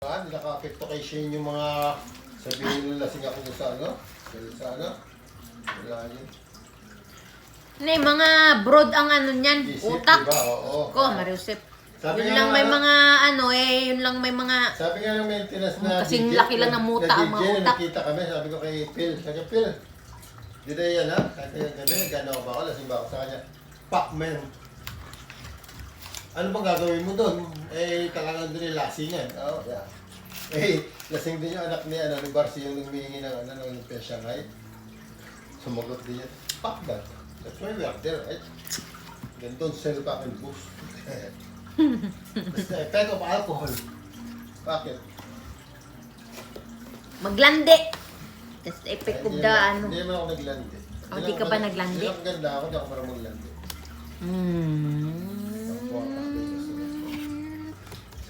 Hindi naka-apekto kay Shane yung mga sabihin nila lasing ako sa ano? Sa ano? Wala yun. Ano mga broad ang ano niyan, Isip, utak. diba? Oo. Ko, Mariusep. Sabi Yun nga lang may ano, mga ano yun lang may mga sabi nga ng maintenance na kasing DJ, laki lang ng muta ang mga DJ, utak. nakita kami, sabi ko kay Phil, sabi ko, Phil, di na yan ha? Sabi ko gabi, gano'n ba ako, lasing ba ako sa kanya? Pac-Man. Ano bang gagawin mo doon? Eh, talagang doon yung lasingan. Oo, yeah. Eh, lasing din yung anak ni, ni Barcy yung humihingi ng ng Shanghai. Sumagot din yan. Pac-Man. That's why we are there, right? Then don't sell back and boost. Basta effect of alcohol. Bakit? maglandi. That's the effect of the ano. Hindi naman ako naglandi. Oh, di ka ba naglandi? Hindi ako ganda ako, hindi ako marunong maglandi.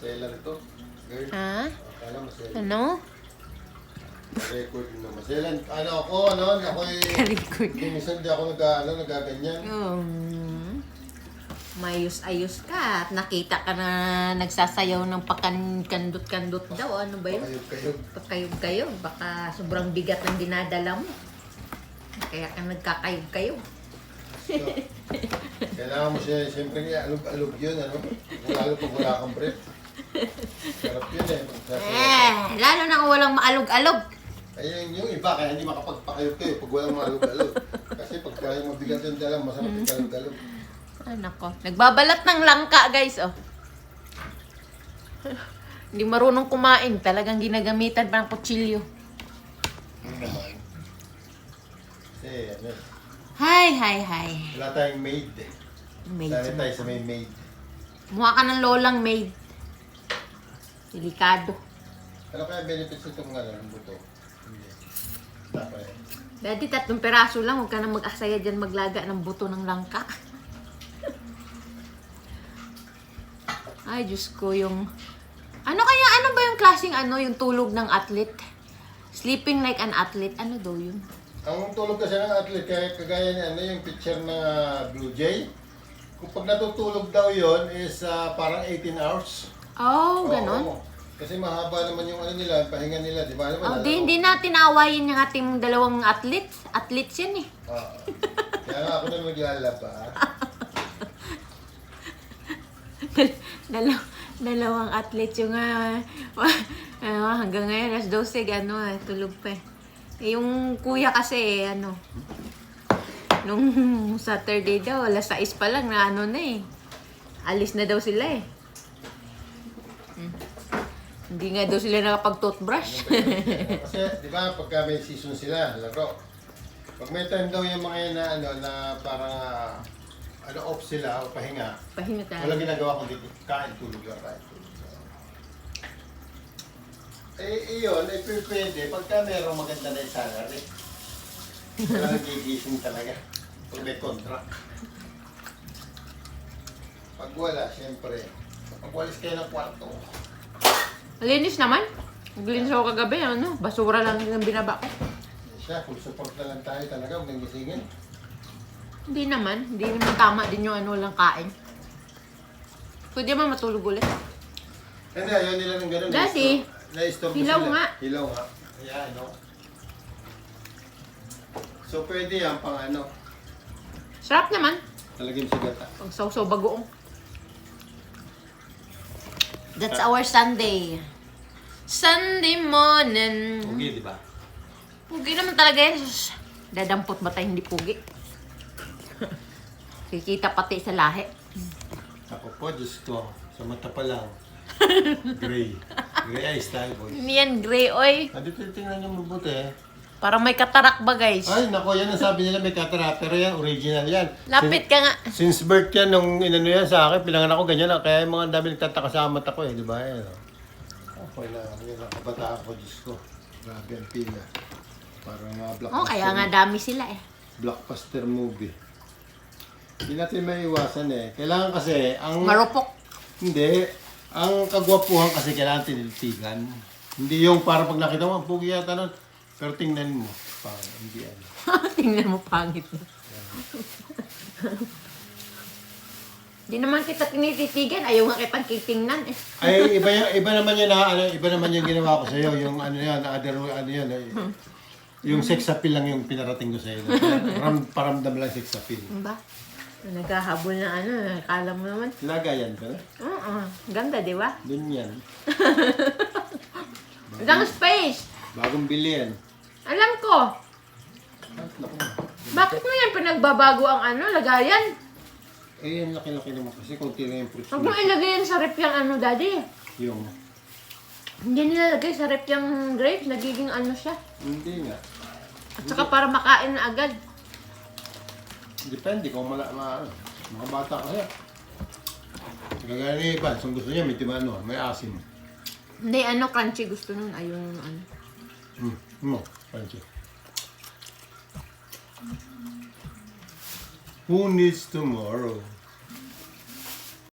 Selan ito. Girl. Ha? Akala mo selan. Ano? Record mo naman. Selan, ako Record. minsan di ako nagaganyan. Mayos-ayos ka at nakita ka na nagsasayaw ng pakandot-kandot daw. Ano ba yun? Pakayog-kayog. Pakayog-kayog. Baka sobrang bigat ng dinadala mo. Kaya ka nagkakayog-kayog. So, kailangan mo siya, siyempre alog-alog yun, ano? Lalo pag wala kang breath. Sarap yun Lalo na kung walang maalog-alog. Ayun yung iba, kaya hindi makapagpakayog kayo pag walang maalog-alog. Kasi pag kaya mabigat yung dala, masama pag-alog-alog. Ay, nako. Nagbabalat ng langka, guys, oh. Hindi marunong kumain. Talagang ginagamitan pa ng kutsilyo. Kasi, ano, Hi. wala tayong maid. Maid. Sana tayo sa may maid. Mukha ka ng lolang maid. Delikado. Ano kaya benefits itong ng buto? Hindi. Tapos, Daddy, 3 peraso lang. Huwag ka na mag-asaya dyan maglaga ng buto ng langka. Ay, Diyos ko, yung... Ano ba yung klaseng yung tulog ng athlete? Sleeping like an athlete. Ano daw yun? ang tulog kasi ng athlete, kagaya ni yung picture ng Blue Jay, kung pag natutulog daw yon is parang 18 hours. Oh, Oo, ganon. oo. Kasi mahaba naman yung nila, pahinga nila, di ba? Oh, hindi natin awayin yung ating dalawang athletes. Athletes yan eh. Kaya nga ako na maglalaba. Dalawang athletes yung hanggang ngayon, alas 12, tulog pa eh. Yung kuya kasi, nung Saturday daw, alas 6 pa lang na alis na daw sila eh. Hindi nga daw sila nakapag-toothbrush. Kasi, di ba, pagka may season sila, laro. Pag may time daw yung mga yan na parang off sila o pahinga, Pahinga tayo. walang ginagawa kundi kain, tulog lang, kain, tulog lang. Iyon, pwede, pagka mayroong maganda na yung salary, walang gigising talaga. Pag may contract. Pag wala, siyempre, pag-walis kayo ng kwarto. Malinis naman. Naglinis ako kagabi, basura lang yung binaba ko. Siya, full support na lang tayo talaga, huwag nang gisingin. Hindi naman tama din yung lang kain. Pwede naman matulog ulit. Hindi, ayaw nila ng ganun. Daddy, Na-store hilaw nga. Hilaw nga. Ayan, So, pwede yan pang Sarap naman. talagim sa gata. Pag sausaw bagoong. That's our Sunday. Sunday morning. Pugi, di ba? Pugi naman talaga yan. Sus, dadampot ba tayo hindi pugi? Kikita pati sa lahi. Ako po, Diyos ko. Sa mata pa lang. Gray. Gray eyes tayo, boys. Hindi yan gray, oy. Dito tingnan niyo mabuti. Parang may katarak ba, guys? Ay, nako, yan ang sabi nila may cataract. Pero yan, original yan. Lapit ka nga. Since birth yan, nung inano yan sa akin, pilangan ako ganyan lang. Kaya yung mga dami nagtataka sa mata ko di ba? Yan, okay na, yan ang kabataan ko, Diyos ko. Grabe ang pila. Parang mga blockbuster. Kaya nga dami sila eh. Blockbuster movie. Hindi natin maiiwasan Kailangan kasi, Marupok. Hindi. Ang kagwapuhan kasi kailangan tinitigan. Hindi yung para pag nakita mo, pugi yata nun. Pero tingnan mo. Parang hindi Tingnan mo pangit na. Di naman kita tinititigan. Ayaw nga kitang kitingnan eh. Ay, iba naman yan na, ano, iba naman yung ginawa ko sa iyo, yung ano yan, other ano yan, yung sex appeal lang yung pinarating ko sa iyo. Paramdam lang sex appeal. Ba? Naghahabol na ano, akala mo naman. Lagayan ka na? Oo, ganda di ba? Dun yan. Ilang space. Bagong bili yan. Alam ko. Naku. Bakit mo yan pinagbabago ang ano, lagayan? Eh, yan laki-laki naman kasi konti lang yung fruits. Huwag mo ilagay yan sa rep yung ano, daddy. Yung, Hindi nilalagay sa rep yung grapes, nagiging ano siya. hindi nga. At saka para makain na agad. Depende kung mga bata kasi. Kagaya ni Pans, ang gusto niya may timano, may asim. Hindi, ano, crunchy gusto nun. Ayaw yung ano. Pancho. Who needs tomorrow?